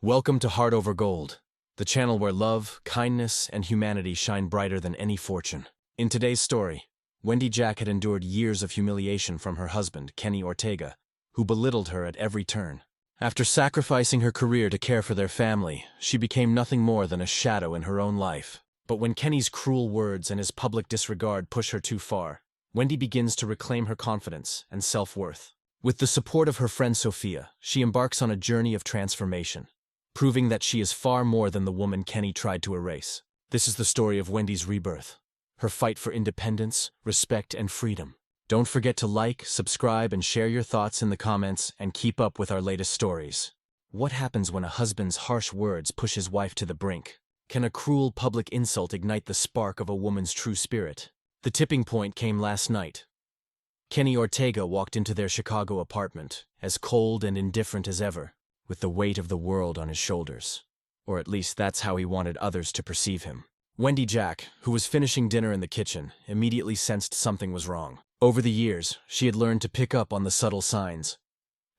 Welcome to Heart Over Gold, the channel where love, kindness, and humanity shine brighter than any fortune. In today's story, Wendy Jack had endured years of humiliation from her husband, Kenny Ortega, who belittled her at every turn. After sacrificing her career to care for their family, she became nothing more than a shadow in her own life. But when Kenny's cruel words and his public disregard push her too far, Wendy begins to reclaim her confidence and self-worth. With the support of her friend Sophia, she embarks on a journey of transformation, proving that she is far more than the woman Kenny tried to erase. This is the story of Wendy's rebirth, her fight for independence, respect, and freedom. Don't forget to like, subscribe, and share your thoughts in the comments, and keep up with our latest stories. What happens when a husband's harsh words push his wife to the brink? Can a cruel public insult ignite the spark of a woman's true spirit? The tipping point came last night. Kenny Ortega walked into their Chicago apartment, as cold and indifferent as ever, with the weight of the world on his shoulders. Or at least that's how he wanted others to perceive him. Wendy Jack, who was finishing dinner in the kitchen, immediately sensed something was wrong. Over the years, she had learned to pick up on the subtle signs: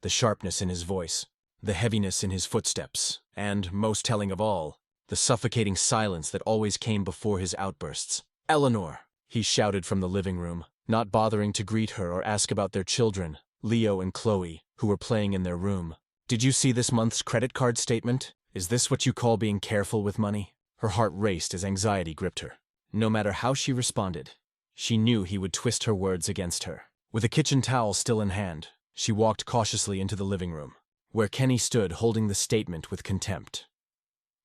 the sharpness in his voice, the heaviness in his footsteps, and, most telling of all, the suffocating silence that always came before his outbursts. "Eleanor!" he shouted from the living room, not bothering to greet her or ask about their children, Leo and Chloe, who were playing in their room. "Did you see this month's credit card statement? Is this what you call being careful with money?" Her heart raced as anxiety gripped her. No matter how she responded, she knew he would twist her words against her. With a kitchen towel still in hand, she walked cautiously into the living room, where Kenny stood holding the statement with contempt.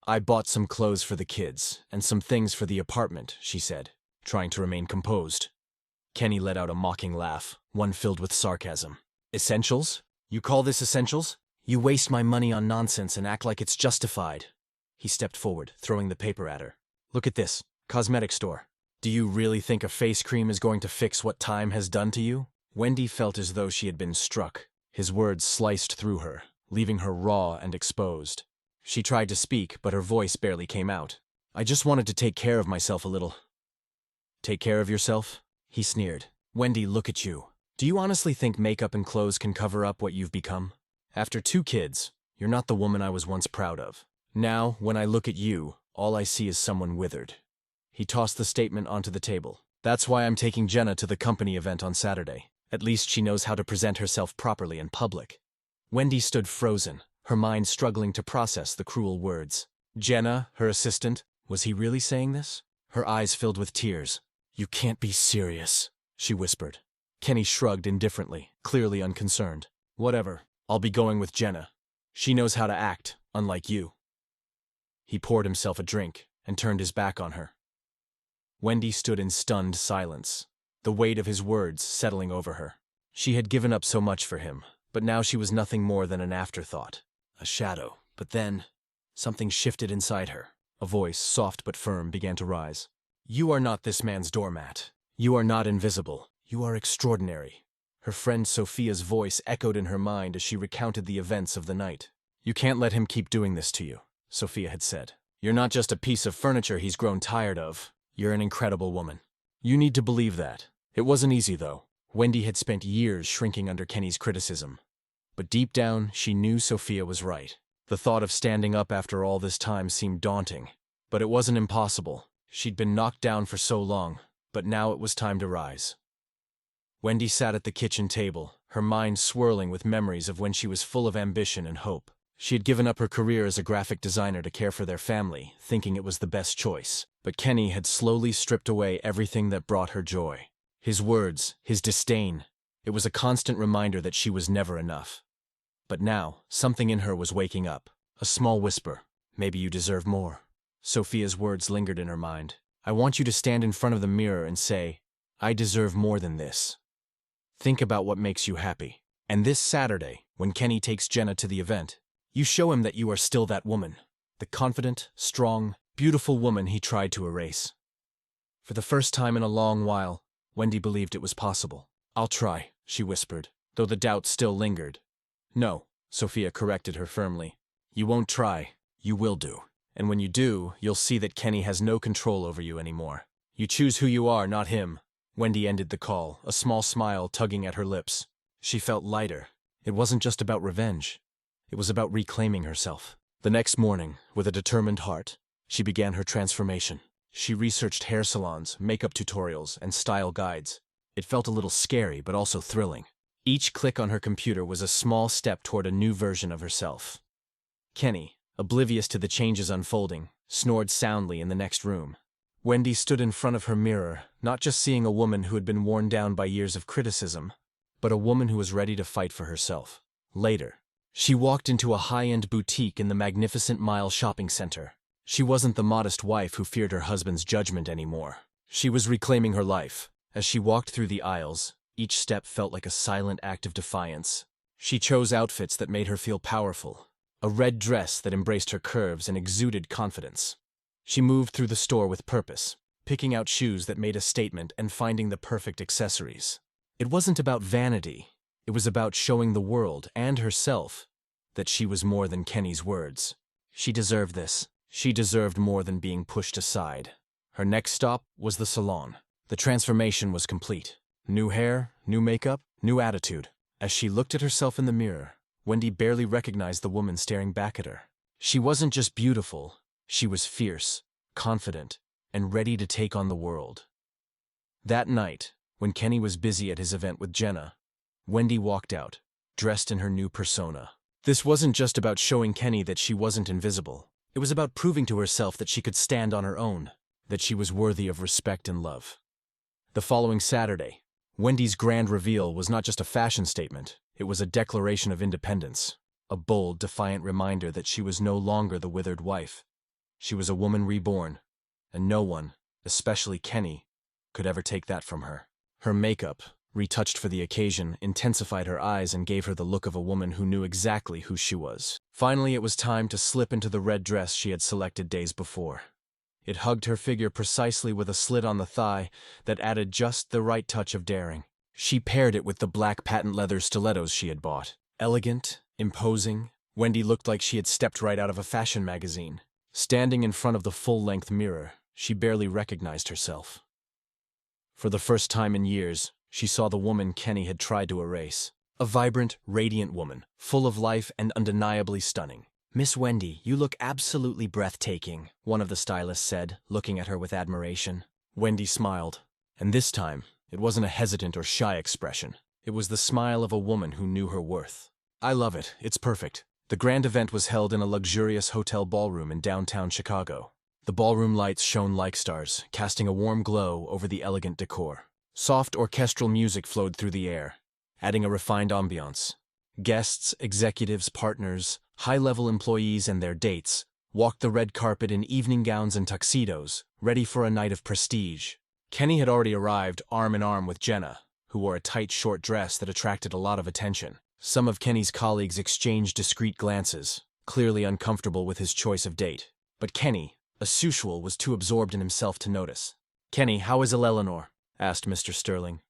"I bought some clothes for the kids, and some things for the apartment," she said, trying to remain composed. Kenny let out a mocking laugh, one filled with sarcasm. "Essentials? You call this essentials? You waste my money on nonsense and act like it's justified." He stepped forward, throwing the paper at her. "Look at this, cosmetic store. Do you really think a face cream is going to fix what time has done to you?" Wendy felt as though she had been struck. His words sliced through her, leaving her raw and exposed. She tried to speak, but her voice barely came out. "I just wanted to take care of myself a little." "Take care of yourself?" he sneered. "Wendy, look at you. Do you honestly think makeup and clothes can cover up what you've become? After 2 kids, you're not the woman I was once proud of. Now, when I look at you, all I see is someone withered." He tossed the statement onto the table. "That's why I'm taking Jenna to the company event on Saturday. At least she knows how to present herself properly in public." Wendy stood frozen, her mind struggling to process the cruel words. Jenna, her assistant, was he really saying this? Her eyes filled with tears. "You can't be serious," she whispered. Kenny shrugged indifferently, clearly unconcerned. "Whatever. I'll be going with Jenna. She knows how to act, unlike you." He poured himself a drink and turned his back on her. Wendy stood in stunned silence, the weight of his words settling over her. She had given up so much for him, but now she was nothing more than an afterthought, a shadow. But then, something shifted inside her. A voice, soft but firm, began to rise. "You are not this man's doormat. You are not invisible. You are extraordinary." Her friend Sophia's voice echoed in her mind as she recounted the events of the night. "You can't let him keep doing this to you," Sophia had said. "You're not just a piece of furniture he's grown tired of. You're an incredible woman. You need to believe that." It wasn't easy, though. Wendy had spent years shrinking under Kenny's criticism. But deep down, she knew Sophia was right. The thought of standing up after all this time seemed daunting. But it wasn't impossible. She'd been knocked down for so long, but now it was time to rise. Wendy sat at the kitchen table, her mind swirling with memories of when she was full of ambition and hope. She had given up her career as a graphic designer to care for their family, thinking it was the best choice. But Kenny had slowly stripped away everything that brought her joy. His words, his disdain. It was a constant reminder that she was never enough. But now, something in her was waking up. A small whisper. "Maybe you deserve more." Sophia's words lingered in her mind. "I want you to stand in front of the mirror and say, 'I deserve more than this.' Think about what makes you happy. And this Saturday, when Kenny takes Jenna to the event, you show him that you are still that woman, the confident, strong, beautiful woman he tried to erase." For the first time in a long while, Wendy believed it was possible. "I'll try," she whispered, though the doubt still lingered. "No," Sophia corrected her firmly. "You won't try. You will do. And when you do, you'll see that Kenny has no control over you anymore. You choose who you are, not him." Wendy ended the call, a small smile tugging at her lips. She felt lighter. It wasn't just about revenge. It was about reclaiming herself. The next morning, with a determined heart, she began her transformation. She researched hair salons, makeup tutorials, and style guides. It felt a little scary, but also thrilling. Each click on her computer was a small step toward a new version of herself. Kenny, oblivious to the changes unfolding, snored soundly in the next room. Wendy stood in front of her mirror, not just seeing a woman who had been worn down by years of criticism, but a woman who was ready to fight for herself. Later, she walked into a high-end boutique in the magnificent Mile shopping center. She wasn't the modest wife who feared her husband's judgment anymore. She was reclaiming her life. As she walked through the aisles, each step felt like a silent act of defiance. She chose outfits that made her feel powerful, a red dress that embraced her curves and exuded confidence. She moved through the store with purpose, picking out shoes that made a statement and finding the perfect accessories. It wasn't about vanity. It was about showing the world and herself that she was more than Kenny's words. She deserved this. She deserved more than being pushed aside. Her next stop was the salon. The transformation was complete. New hair, new makeup, new attitude. As she looked at herself in the mirror, Wendy barely recognized the woman staring back at her. She wasn't just beautiful. She was fierce, confident, and ready to take on the world. That night, when Kenny was busy at his event with Jenna, Wendy walked out, dressed in her new persona. This wasn't just about showing Kenny that she wasn't invisible. It was about proving to herself that she could stand on her own, that she was worthy of respect and love. The following Saturday, Wendy's grand reveal was not just a fashion statement, it was a declaration of independence, a bold, defiant reminder that she was no longer the withered wife. She was a woman reborn, and no one, especially Kenny, could ever take that from her. Her makeup, retouched for the occasion, intensified her eyes and gave her the look of a woman who knew exactly who she was. Finally, it was time to slip into the red dress she had selected days before. It hugged her figure precisely with a slit on the thigh that added just the right touch of daring. She paired it with the black patent leather stilettos she had bought. Elegant, imposing, Wendy looked like she had stepped right out of a fashion magazine. Standing in front of the full-length mirror, she barely recognized herself. For the first time in years, she saw the woman Kenny had tried to erase. A vibrant, radiant woman, full of life and undeniably stunning. "Miss Wendy, you look absolutely breathtaking," one of the stylists said, looking at her with admiration. Wendy smiled, and this time, it wasn't a hesitant or shy expression. It was the smile of a woman who knew her worth. "I love it. It's perfect." The grand event was held in a luxurious hotel ballroom in downtown Chicago. The ballroom lights shone like stars, casting a warm glow over the elegant decor. Soft orchestral music flowed through the air, adding a refined ambiance. Guests, executives, partners, high-level employees and their dates walked the red carpet in evening gowns and tuxedos, ready for a night of prestige. Kenny had already arrived arm in arm with Jenna, who wore a tight, short dress that attracted a lot of attention. Some of Kenny's colleagues exchanged discreet glances, clearly uncomfortable with his choice of date. But Kenny, as usual, was too absorbed in himself to notice. "Kenny, how is Eleanor?" asked Mr. Sterling,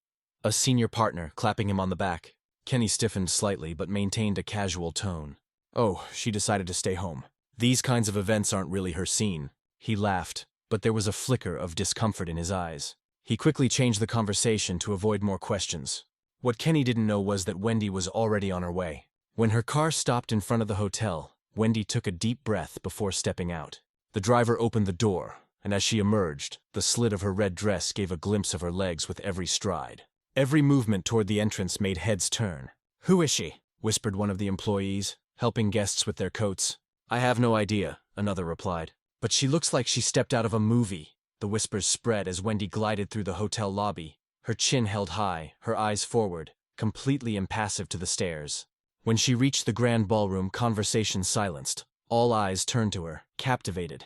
a senior partner, clapping him on the back. Kenny stiffened slightly but maintained a casual tone. "Oh, she decided to stay home. These kinds of events aren't really her scene." He laughed, but there was a flicker of discomfort in his eyes. He quickly changed the conversation to avoid more questions. What Kenny didn't know was that Wendy was already on her way. When her car stopped in front of the hotel, Wendy took a deep breath before stepping out. The driver opened the door, and as she emerged, the slit of her red dress gave a glimpse of her legs with every stride. Every movement toward the entrance made heads turn. "Who is she?" whispered one of the employees, helping guests with their coats. "I have no idea," another replied. "But she looks like she stepped out of a movie." The whispers spread as Wendy glided through the hotel lobby, her chin held high, her eyes forward, completely impassive to the stares. When she reached the grand ballroom, conversation silenced. All eyes turned to her, captivated.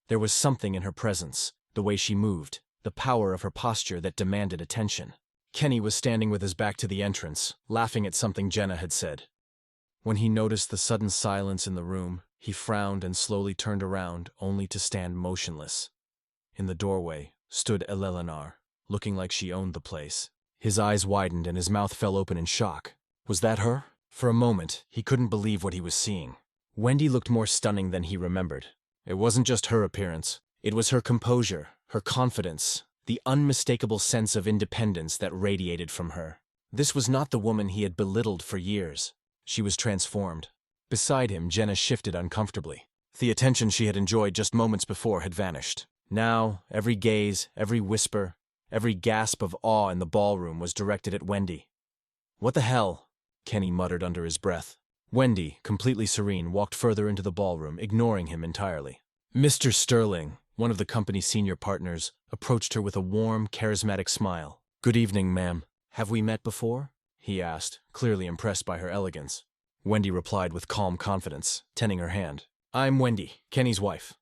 There was something in her presence, the way she moved, the power of her posture that demanded attention. Kenny was standing with his back to the entrance, laughing at something Jenna had said. When he noticed the sudden silence in the room, he frowned and slowly turned around, only to stand motionless. In the doorway stood Eleanor, looking like she owned the place. His eyes widened and his mouth fell open in shock. Was that her? For a moment, he couldn't believe what he was seeing. Wendy looked more stunning than he remembered. It wasn't just her appearance. It was her composure, her confidence, the unmistakable sense of independence that radiated from her. This was not the woman he had belittled for years. She was transformed. Beside him, Jenna shifted uncomfortably. The attention she had enjoyed just moments before had vanished. Now, every gaze, every whisper, every gasp of awe in the ballroom was directed at Wendy. "What the hell?" Kenny muttered under his breath. Wendy, completely serene, walked further into the ballroom, ignoring him entirely. Mr. Sterling, one of the company's senior partners, approached her with a warm, charismatic smile. "Good evening, ma'am. Have we met before?" he asked, clearly impressed by her elegance. Wendy replied with calm confidence, tending her hand. "I'm Wendy, Kenny's wife."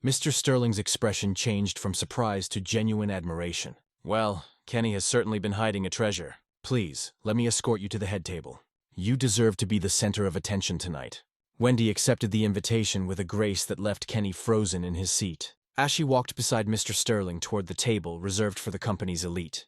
Mr. Sterling's expression changed from surprise to genuine admiration. "Well, Kenny has certainly been hiding a treasure. Please, let me escort you to the head table. You deserve to be the center of attention tonight." Wendy accepted the invitation with a grace that left Kenny frozen in his seat. As she walked beside Mr. Sterling toward the table reserved for the company's elite,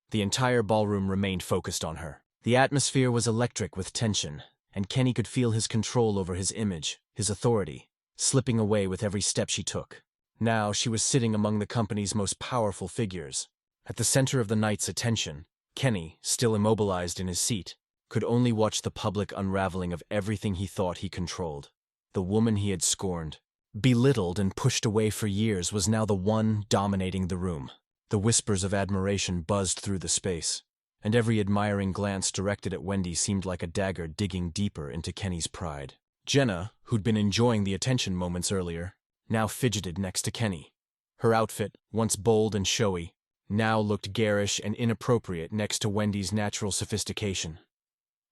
the entire ballroom remained focused on her. The atmosphere was electric with tension, and Kenny could feel his control over his image, his authority, slipping away with every step she took. Now she was sitting among the company's most powerful figures. At the center of the night's attention, Kenny, still immobilized in his seat, could only watch the public unraveling of everything he thought he controlled. The woman he had scorned, belittled and pushed away for years, was now the one dominating the room. The whispers of admiration buzzed through the space, and every admiring glance directed at Wendy seemed like a dagger digging deeper into Kenny's pride. Jenna, who'd been enjoying the attention moments earlier, now fidgeted next to Kenny. Her outfit, once bold and showy, now looked garish and inappropriate next to Wendy's natural sophistication.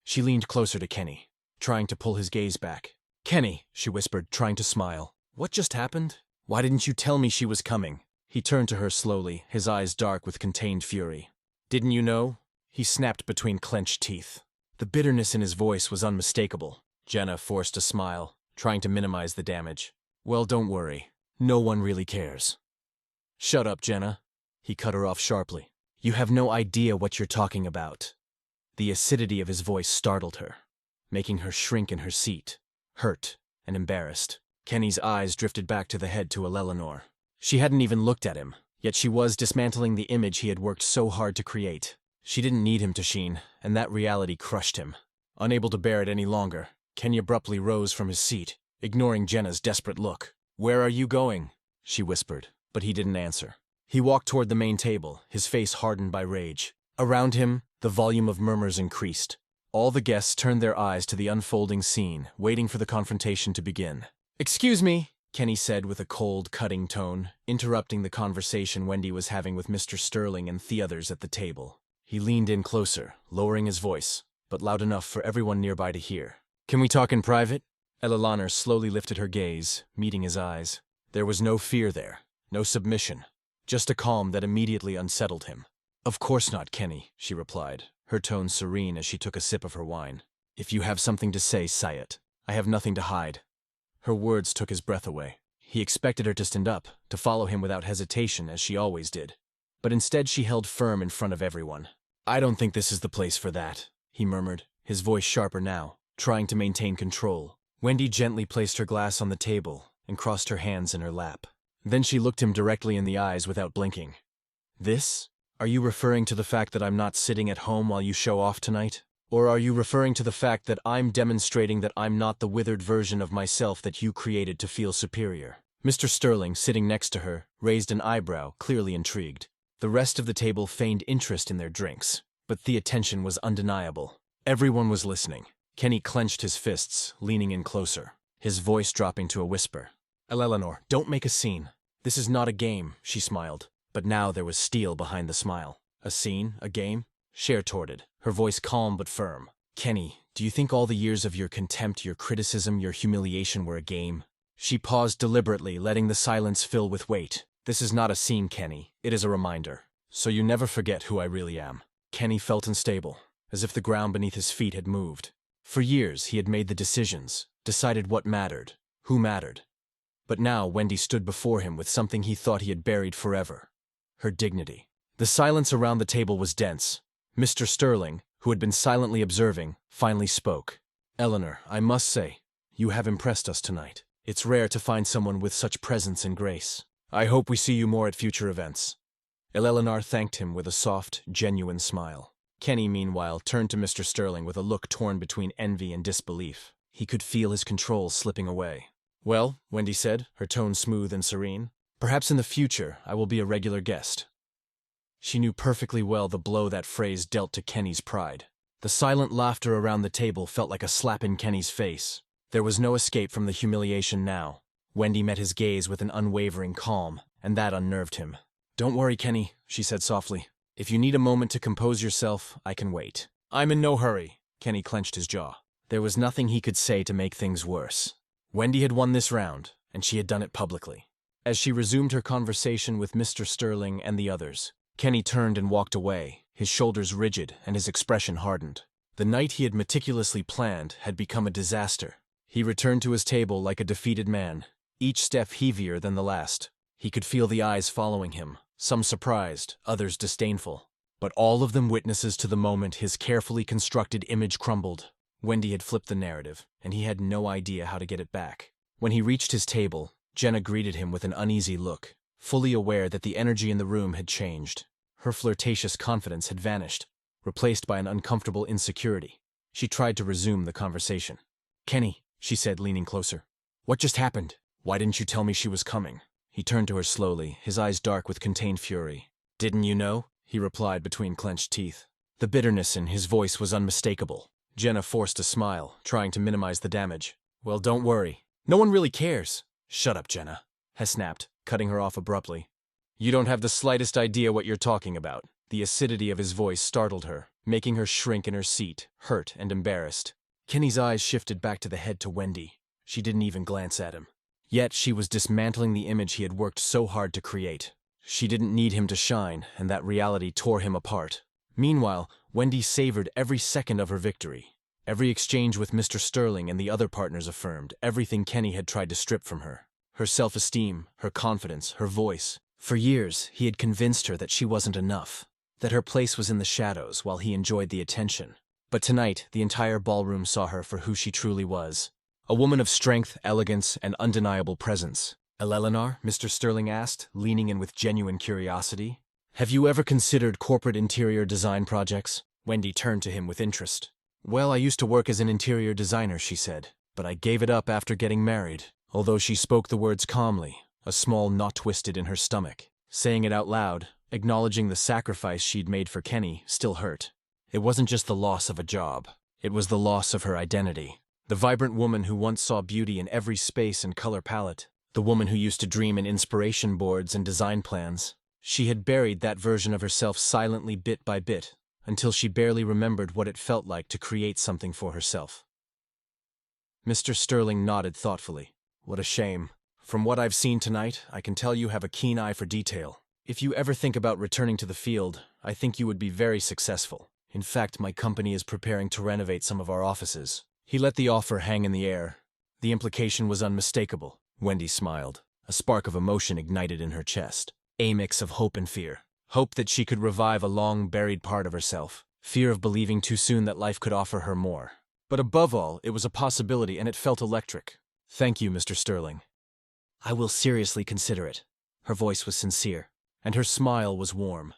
She leaned closer to Kenny, trying to pull his gaze back. "Kenny," she whispered, trying to smile. "What just happened? Why didn't you tell me she was coming?" He turned to her slowly, his eyes dark with contained fury. "Didn't you know?" He snapped between clenched teeth. The bitterness in his voice was unmistakable. Jenna forced a smile, trying to minimize the damage. "Well, don't worry. No one really cares." "Shut up, Jenna." He cut her off sharply. "You have no idea what you're talking about." The acidity of his voice startled her, making her shrink in her seat, hurt and embarrassed. Kenny's eyes drifted back to the head to Eleanor. She hadn't even looked at him, yet she was dismantling the image he had worked so hard to create. She didn't need him to sheen, and that reality crushed him. Unable to bear it any longer, Kenny abruptly rose from his seat, ignoring Jenna's desperate look. "Where are you going?" she whispered, but he didn't answer. He walked toward the main table, his face hardened by rage. Around him, the volume of murmurs increased. All the guests turned their eyes to the unfolding scene, waiting for the confrontation to begin. "Excuse me," Kenny said with a cold, cutting tone, interrupting the conversation Wendy was having with Mr. Sterling and the others at the table. He leaned in closer, lowering his voice, but loud enough for everyone nearby to hear. "Can we talk in private?" Eleanor slowly lifted her gaze, meeting his eyes. There was no fear there, no submission, just a calm that immediately unsettled him. "Of course not, Kenny," she replied, her tone serene as she took a sip of her wine. "If you have something to say it. I have nothing to hide." Her words took his breath away. He expected her to stand up, to follow him without hesitation as she always did. But instead she held firm in front of everyone. "I don't think this is the place for that," he murmured, his voice sharper now, trying to maintain control. Wendy gently placed her glass on the table and crossed her hands in her lap. Then she looked him directly in the eyes without blinking. "This? Are you referring to the fact that I'm not sitting at home while you show off tonight? Or are you referring to the fact that I'm demonstrating that I'm not the withered version of myself that you created to feel superior?" Mr. Sterling, sitting next to her, raised an eyebrow, clearly intrigued. The rest of the table feigned interest in their drinks, but the attention was undeniable. Everyone was listening. Kenny clenched his fists, leaning in closer, his voice dropping to a whisper. "Eleanor, don't make a scene. This is not a game," she smiled. But now there was steel behind the smile. "A scene? A game?" She retorted, her voice calm but firm. "Kenny, do you think all the years of your contempt, your criticism, your humiliation were a game?" She paused deliberately, letting the silence fill with weight. "This is not a scene, Kenny. It is a reminder. So you never forget who I really am." Kenny felt unstable, as if the ground beneath his feet had moved. For years he had made the decisions, decided what mattered, who mattered. But now Wendy stood before him with something he thought he had buried forever. Her dignity. The silence around the table was dense. Mr. Sterling, who had been silently observing, finally spoke. "Eleanor, I must say, you have impressed us tonight. It's rare to find someone with such presence and grace. I hope we see you more at future events." Eleanor thanked him with a soft, genuine smile. Kenny, meanwhile, turned to Mr. Sterling with a look torn between envy and disbelief. He could feel his control slipping away. Well, Wendy said, her tone smooth and serene, perhaps in the future I will be a regular guest. She knew perfectly well the blow that phrase dealt to Kenny's pride. The silent laughter around the table felt like a slap in Kenny's face. There was no escape from the humiliation now. Wendy met his gaze with an unwavering calm, and that unnerved him. "Don't worry, Kenny," she said softly. "If you need a moment to compose yourself, I can wait." "I'm in no hurry." Kenny clenched his jaw. There was nothing he could say to make things worse. Wendy had won this round, and she had done it publicly. As she resumed her conversation with Mr. Sterling and the others, Kenny turned and walked away, his shoulders rigid and his expression hardened. The night he had meticulously planned had become a disaster. He returned to his table like a defeated man, each step heavier than the last. He could feel the eyes following him, some surprised, others disdainful, but all of them witnesses to the moment his carefully constructed image crumbled. Wendy had flipped the narrative, and he had no idea how to get it back. When he reached his table, Jenna greeted him with an uneasy look, fully aware that the energy in the room had changed. Her flirtatious confidence had vanished, replaced by an uncomfortable insecurity. She tried to resume the conversation. "Kenny," she said, leaning closer. "What just happened? Why didn't you tell me she was coming?" He turned to her slowly, his eyes dark with contained fury. "Didn't you know?" he replied between clenched teeth. The bitterness in his voice was unmistakable. Jenna forced a smile, trying to minimize the damage. "Well, don't worry. No one really cares." "Shut up, Jenna," he snapped, cutting her off abruptly. "You don't have the slightest idea what you're talking about." The acidity of his voice startled her, making her shrink in her seat, hurt and embarrassed. Kenny's eyes shifted back to the head to Wendy. She didn't even glance at him. Yet she was dismantling the image he had worked so hard to create. She didn't need him to shine, and that reality tore him apart. Meanwhile, Wendy savored every second of her victory. Every exchange with Mr. Sterling and the other partners affirmed everything Kenny had tried to strip from her. Her self-esteem, her confidence, her voice. For years, he had convinced her that she wasn't enough, that her place was in the shadows while he enjoyed the attention. But tonight, the entire ballroom saw her for who she truly was. A woman of strength, elegance, and undeniable presence. "Eleanor," Mr. Sterling asked, leaning in with genuine curiosity, "have you ever considered corporate interior design projects?" Wendy turned to him with interest. "Well, I used to work as an interior designer," she said, "but I gave it up after getting married." Although she spoke the words calmly, a small knot twisted in her stomach. Saying it out loud, acknowledging the sacrifice she'd made for Kenny, still hurt. It wasn't just the loss of a job. It was the loss of her identity. The vibrant woman who once saw beauty in every space and color palette. The woman who used to dream in inspiration boards and design plans. She had buried that version of herself silently bit by bit, until she barely remembered what it felt like to create something for herself. Mr. Sterling nodded thoughtfully. "What a shame. From what I've seen tonight, I can tell you have a keen eye for detail. If you ever think about returning to the field, I think you would be very successful. In fact, my company is preparing to renovate some of our offices." He let the offer hang in the air. The implication was unmistakable. Wendy smiled. A spark of emotion ignited in her chest. A mix of hope and fear. Hope that she could revive a long-buried part of herself. Fear of believing too soon that life could offer her more. But above all, it was a possibility, and it felt electric. "Thank you, Mr. Sterling." "I will seriously consider it." Her voice was sincere, and her smile was warm.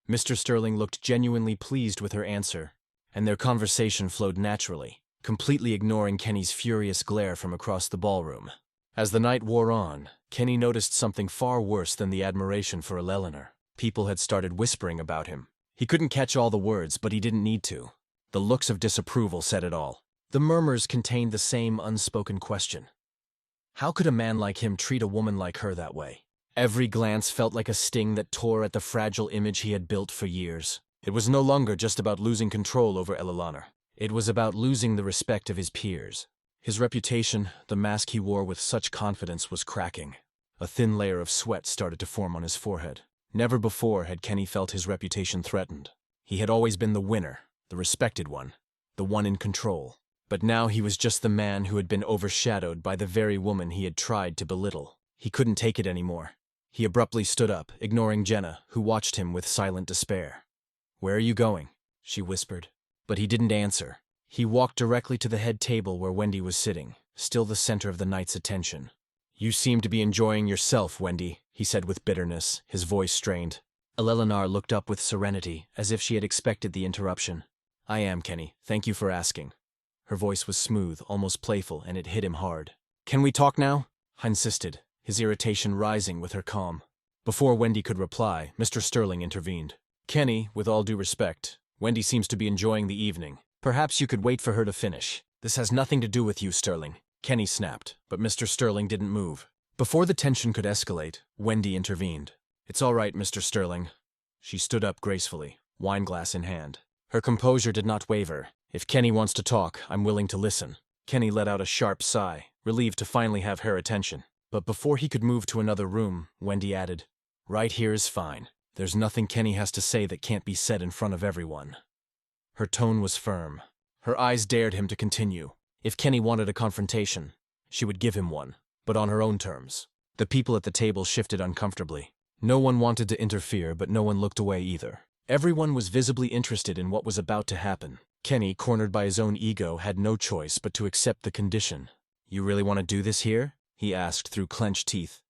Mr. Sterling looked genuinely pleased with her answer, and their conversation flowed naturally, completely ignoring Kenny's furious glare from across the ballroom. As the night wore on, Kenny noticed something far worse than the admiration for Eleanor. People had started whispering about him. He couldn't catch all the words, but he didn't need to. The looks of disapproval said it all. The murmurs contained the same unspoken question. How could a man like him treat a woman like her that way? Every glance felt like a sting that tore at the fragile image he had built for years. It was no longer just about losing control over Eleanor. It was about losing the respect of his peers. His reputation, the mask he wore with such confidence, was cracking. A thin layer of sweat started to form on his forehead. Never before had Kenny felt his reputation threatened. He had always been the winner, the respected one, the one in control. But now he was just the man who had been overshadowed by the very woman he had tried to belittle. He couldn't take it anymore. He abruptly stood up, ignoring Jenna, who watched him with silent despair. "Where are you going?" she whispered. But he didn't answer. He walked directly to the head table where Wendy was sitting, still the center of the night's attention. "You seem to be enjoying yourself, Wendy," he said with bitterness, his voice strained. Eleanor looked up with serenity, as if she had expected the interruption. "I am, Kenny. Thank you for asking." Her voice was smooth, almost playful, and it hit him hard. "Can we talk now?" I insisted, his irritation rising with her calm. Before Wendy could reply, Mr. Sterling intervened. Kenny, with all due respect, Wendy seems to be enjoying the evening. Perhaps you could wait for her to finish. This has nothing to do with you, Sterling. Kenny snapped, but Mr. Sterling didn't move. Before the tension could escalate, Wendy intervened. It's all right, Mr. Sterling. She stood up gracefully, wineglass in hand. Her composure did not waver. If Kenny wants to talk, I'm willing to listen. Kenny let out a sharp sigh, relieved to finally have her attention. But before he could move to another room, Wendy added, "Right here is fine. There's nothing Kenny has to say that can't be said in front of everyone." Her tone was firm. Her eyes dared him to continue. If Kenny wanted a confrontation, she would give him one, but on her own terms. The people at the table shifted uncomfortably. No one wanted to interfere, but no one looked away either. Everyone was visibly interested in what was about to happen. Kenny, cornered by his own ego, had no choice but to accept the condition. "You really want to do this here?" he asked through clenched teeth,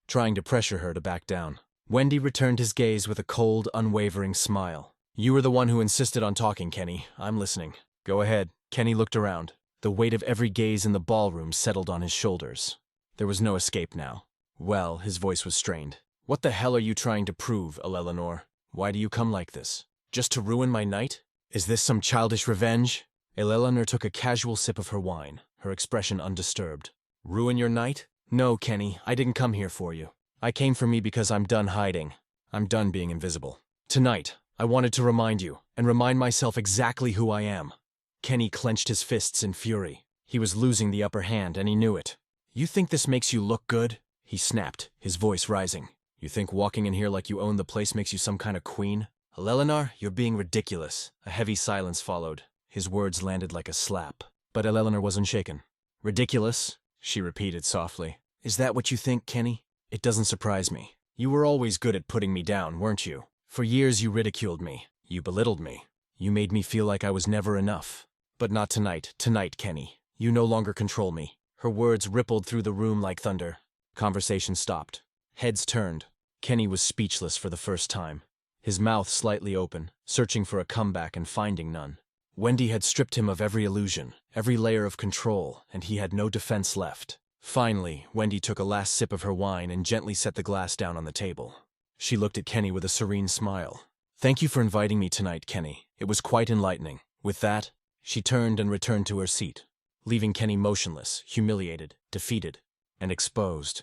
trying to pressure her to back down. Wendy returned his gaze with a cold, unwavering smile. "You were the one who insisted on talking, Kenny. I'm listening. Go ahead." Kenny looked around. The weight of every gaze in the ballroom settled on his shoulders. There was no escape now. "Well," his voice was strained. "What the hell are you trying to prove, Eleanor? Why do you come like this? Just to ruin my night? Is this some childish revenge?" Eleanor took a casual sip of her wine, her expression undisturbed. "Ruin your night? No, Kenny, I didn't come here for you. I came for me because I'm done hiding. I'm done being invisible. Tonight, I wanted to remind you, and remind myself exactly who I am." Kenny clenched his fists in fury. He was losing the upper hand, and he knew it. "You think this makes you look good?" he snapped, his voice rising. "You think walking in here like you own the place makes you some kind of queen? Eleanor, you're being ridiculous." A heavy silence followed. His words landed like a slap. But Eleanor wasn't shaken. "Ridiculous?" she repeated softly. "Is that what you think, Kenny? It doesn't surprise me. You were always good at putting me down, weren't you? For years you ridiculed me. You belittled me. You made me feel like I was never enough. But not tonight. Tonight, Kenny. You no longer control me." Her words rippled through the room like thunder. Conversation stopped. Heads turned. Kenny was speechless for the first time. His mouth slightly open, searching for a comeback and finding none. Wendy had stripped him of every illusion, every layer of control, and he had no defense left. Finally, Wendy took a last sip of her wine and gently set the glass down on the table. She looked at Kenny with a serene smile. "Thank you for inviting me tonight, Kenny. It was quite enlightening." With that, she turned and returned to her seat, leaving Kenny motionless, humiliated, defeated, and exposed.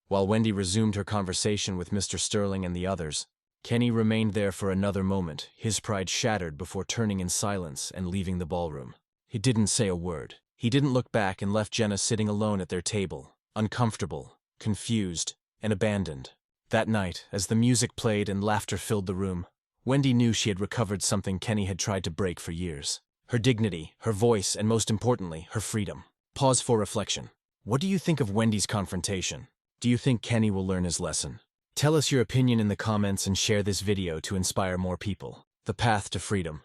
While Wendy resumed her conversation with Mr. Sterling and the others, Kenny remained there for another moment, his pride shattered before turning in silence and leaving the ballroom. He didn't say a word. He didn't look back and left Jenna sitting alone at their table, uncomfortable, confused, and abandoned. That night, as the music played and laughter filled the room, Wendy knew she had recovered something Kenny had tried to break for years. Her dignity, her voice, and most importantly, her freedom. Pause for reflection. What do you think of Wendy's confrontation? Do you think Kenny will learn his lesson? Tell us your opinion in the comments and share this video to inspire more people. The path to freedom.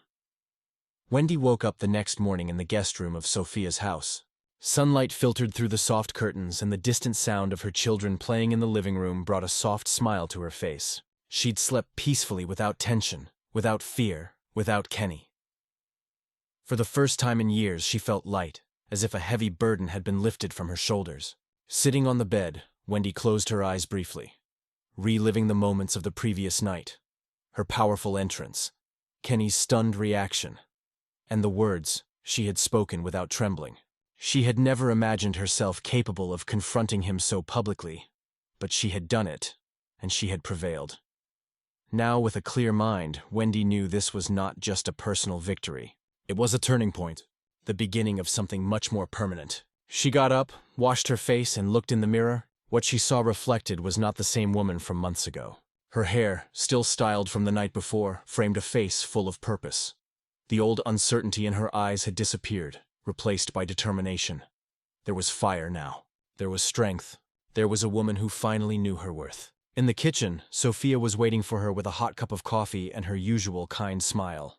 Wendy woke up the next morning in the guest room of Sophia's house. Sunlight filtered through the soft curtains, and the distant sound of her children playing in the living room brought a soft smile to her face. She'd slept peacefully without tension, without fear, without Kenny. For the first time in years, she felt light, as if a heavy burden had been lifted from her shoulders. Sitting on the bed, Wendy closed her eyes briefly, reliving the moments of the previous night. Her powerful entrance, Kenny's stunned reaction, and the words she had spoken without trembling. She had never imagined herself capable of confronting him so publicly, but she had done it, and she had prevailed. Now, with a clear mind, Wendy knew this was not just a personal victory. It was a turning point, the beginning of something much more permanent. She got up, washed her face, and looked in the mirror. What she saw reflected was not the same woman from months ago. Her hair, still styled from the night before, framed a face full of purpose. The old uncertainty in her eyes had disappeared, replaced by determination. There was fire now. There was strength. There was a woman who finally knew her worth. In the kitchen, Sophia was waiting for her with a hot cup of coffee and her usual kind smile.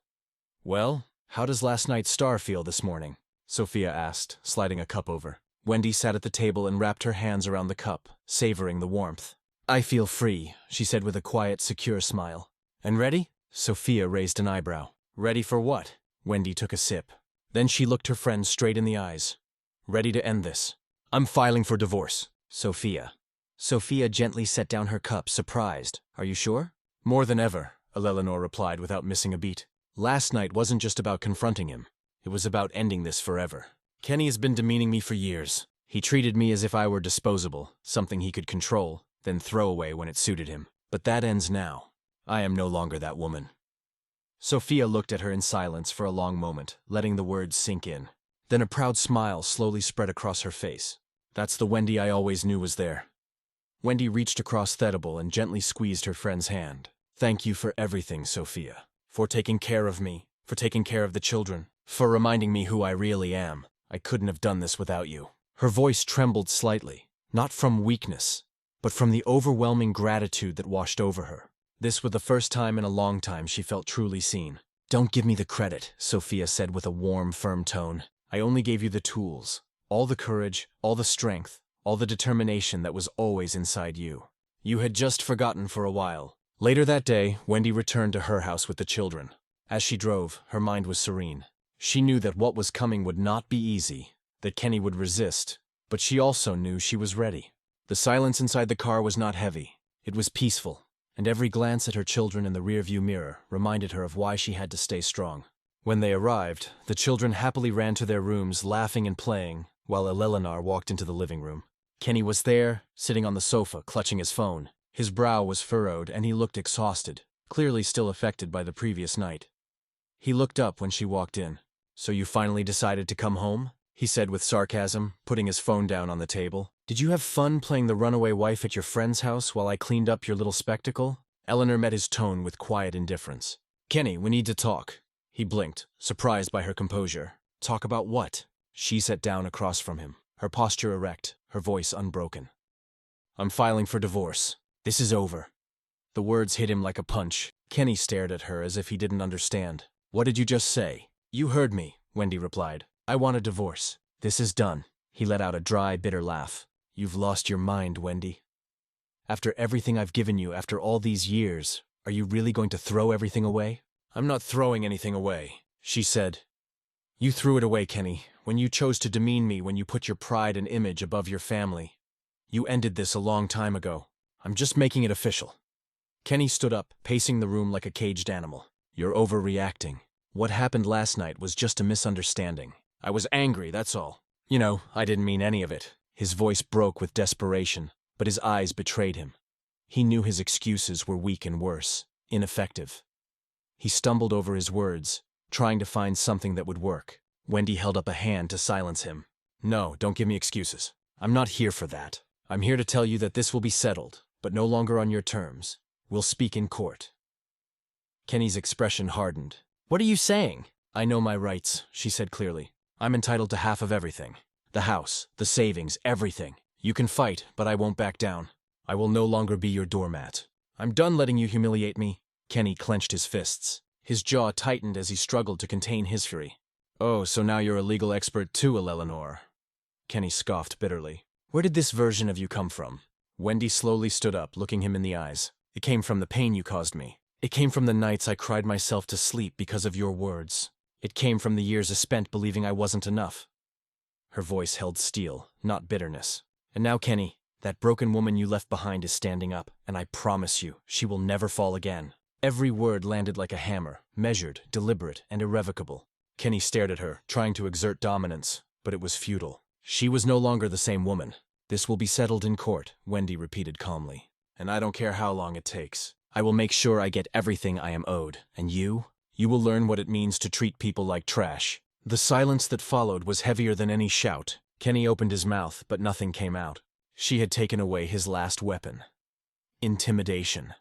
"Well, how does last night's star feel this morning?" Sophia asked, sliding a cup over. Wendy sat at the table and wrapped her hands around the cup, savoring the warmth. "I feel free," she said with a quiet, secure smile. "And ready?" Sophia raised an eyebrow. "Ready for what?" Wendy took a sip. Then she looked her friend straight in the eyes. "Ready to end this. I'm filing for divorce." Sophia. Sophia gently set down her cup, surprised. Are you sure? More than ever, Eleanor replied without missing a beat. Last night wasn't just about confronting him. It was about ending this forever. Kenny has been demeaning me for years. He treated me as if I were disposable, something he could control, then throw away when it suited him. But that ends now. I am no longer that woman. Sophia looked at her in silence for a long moment, letting the words sink in. Then a proud smile slowly spread across her face. That's the Wendy I always knew was there. Wendy reached across Thedable and gently squeezed her friend's hand. Thank you for everything, Sophia. For taking care of me, for taking care of the children, for reminding me who I really am. I couldn't have done this without you. Her voice trembled slightly, not from weakness, but from the overwhelming gratitude that washed over her. This was the first time in a long time she felt truly seen. Don't give me the credit, Sophia said with a warm, firm tone. I only gave you the tools, all the courage, all the strength, all the determination that was always inside you. You had just forgotten for a while. Later that day, Wendy returned to her house with the children. As she drove, her mind was serene. She knew that what was coming would not be easy, that Kenny would resist, but she also knew she was ready. The silence inside the car was not heavy. It was peaceful, and every glance at her children in the rearview mirror reminded her of why she had to stay strong. When they arrived, the children happily ran to their rooms, laughing and playing, while Eleanor walked into the living room. Kenny was there, sitting on the sofa, clutching his phone. His brow was furrowed, and he looked exhausted, clearly still affected by the previous night. He looked up when she walked in. So you finally decided to come home? He said with sarcasm, putting his phone down on the table. Did you have fun playing the runaway wife at your friend's house while I cleaned up your little spectacle? Eleanor met his tone with quiet indifference. Kenny, we need to talk. He blinked, surprised by her composure. Talk about what? She sat down across from him, her posture erect, her voice unbroken. I'm filing for divorce. This is over. The words hit him like a punch. Kenny stared at her as if he didn't understand. What did you just say? You heard me, Wendy replied. I want a divorce. This is done. He let out a dry, bitter laugh. You've lost your mind, Wendy. After everything I've given you, after all these years, are you really going to throw everything away? I'm not throwing anything away, she said. You threw it away, Kenny, when you chose to demean me, when you put your pride and image above your family. You ended this a long time ago. I'm just making it official. Kenny stood up, pacing the room like a caged animal. You're overreacting. What happened last night was just a misunderstanding. I was angry, that's all. You know, I didn't mean any of it. His voice broke with desperation, but his eyes betrayed him. He knew his excuses were weak and worse, ineffective. He stumbled over his words, trying to find something that would work. Wendy held up a hand to silence him. No, don't give me excuses. I'm not here for that. I'm here to tell you that this will be settled, but no longer on your terms. We'll speak in court. Kenny's expression hardened. What are you saying? I know my rights, she said clearly. I'm entitled to half of everything. The house, the savings, everything. You can fight, but I won't back down. I will no longer be your doormat. I'm done letting you humiliate me. Kenny clenched his fists. His jaw tightened as he struggled to contain his fury. Oh, so now you're a legal expert too, Eleanor. Kenny scoffed bitterly. Where did this version of you come from? Wendy slowly stood up, looking him in the eyes. It came from the pain you caused me. It came from the nights I cried myself to sleep because of your words. It came from the years I spent believing I wasn't enough. Her voice held steel, not bitterness. And now, Kenny, that broken woman you left behind is standing up, and I promise you, she will never fall again. Every word landed like a hammer, measured, deliberate, and irrevocable. Kenny stared at her, trying to exert dominance, but it was futile. She was no longer the same woman. This will be settled in court, Wendy repeated calmly. And I don't care how long it takes. I will make sure I get everything I am owed. And you will learn what it means to treat people like trash. The silence that followed was heavier than any shout. Kenny opened his mouth, but nothing came out. She had taken away his last weapon. Intimidation.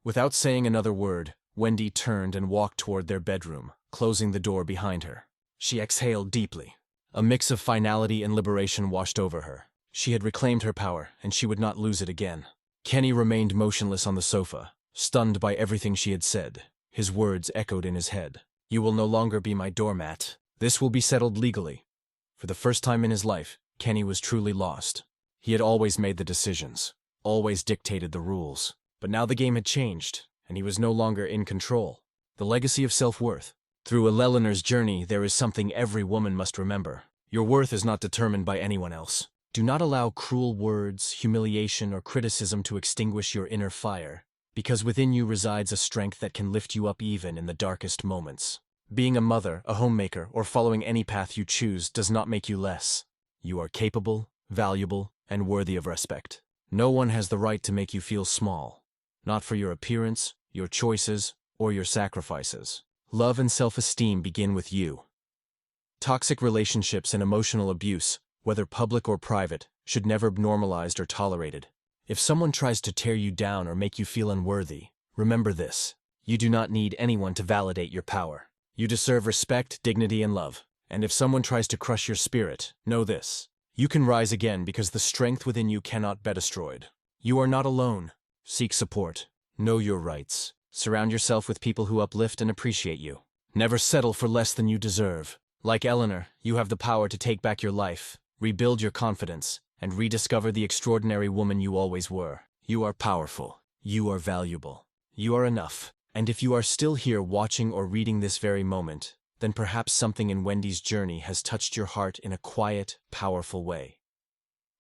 Without saying another word, Wendy turned and walked toward their bedroom, closing the door behind her. She exhaled deeply. A mix of finality and liberation washed over her. She had reclaimed her power, and she would not lose it again. Kenny remained motionless on the sofa, stunned by everything she had said. His words echoed in his head. You will no longer be my doormat. This will be settled legally. For the first time in his life, Kenny was truly lost. He had always made the decisions, always dictated the rules. But now the game had changed, and he was no longer in control. The legacy of self-worth. Through Eleanor's journey, there is something every woman must remember. Your worth is not determined by anyone else. Do not allow cruel words, humiliation, or criticism to extinguish your inner fire, because within you resides a strength that can lift you up even in the darkest moments. Being a mother, a homemaker, or following any path you choose does not make you less. You are capable, valuable, and worthy of respect. No one has the right to make you feel small, not for your appearance, your choices, or your sacrifices. Love and self-esteem begin with you. Toxic relationships and emotional abuse, whether public or private, should never be normalized or tolerated. If someone tries to tear you down or make you feel unworthy, remember this: you do not need anyone to validate your power. You deserve respect, dignity, and love. And if someone tries to crush your spirit, know this: you can rise again because the strength within you cannot be destroyed. You are not alone. Seek support. Know your rights. Surround yourself with people who uplift and appreciate you. Never settle for less than you deserve. Like Eleanor, you have the power to take back your life, rebuild your confidence, and rediscover the extraordinary woman you always were. You are powerful. You are valuable. You are enough. And if you are still here watching or reading this very moment, then perhaps something in Wendy's journey has touched your heart in a quiet, powerful way.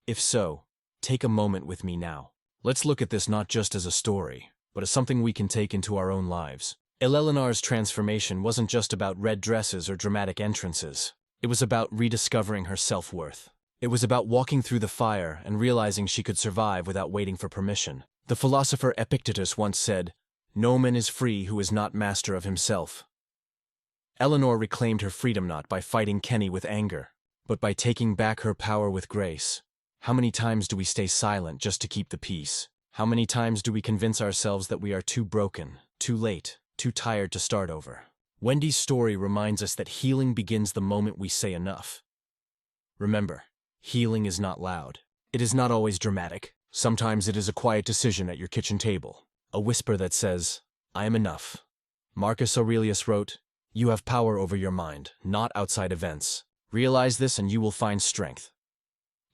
If so, take a moment with me now. Let's look at this not just as a story, but as something we can take into our own lives. Eleanor's transformation wasn't just about red dresses or dramatic entrances. It was about rediscovering her self-worth. It was about walking through the fire and realizing she could survive without waiting for permission. The philosopher Epictetus once said, "No man is free who is not master of himself." Eleanor reclaimed her freedom not by fighting Kenny with anger, but by taking back her power with grace. How many times do we stay silent just to keep the peace? How many times do we convince ourselves that we are too broken, too late, too tired to start over? Wendy's story reminds us that healing begins the moment we say enough. Remember, healing is not loud. It is not always dramatic. Sometimes it is a quiet decision at your kitchen table, a whisper that says, "I am enough." Marcus Aurelius wrote, "You have power over your mind, not outside events. Realize this and you will find strength."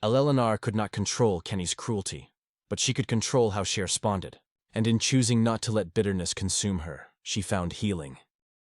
Eleanor could not control Kenny's cruelty, but she could control how she responded. And in choosing not to let bitterness consume her, she found healing.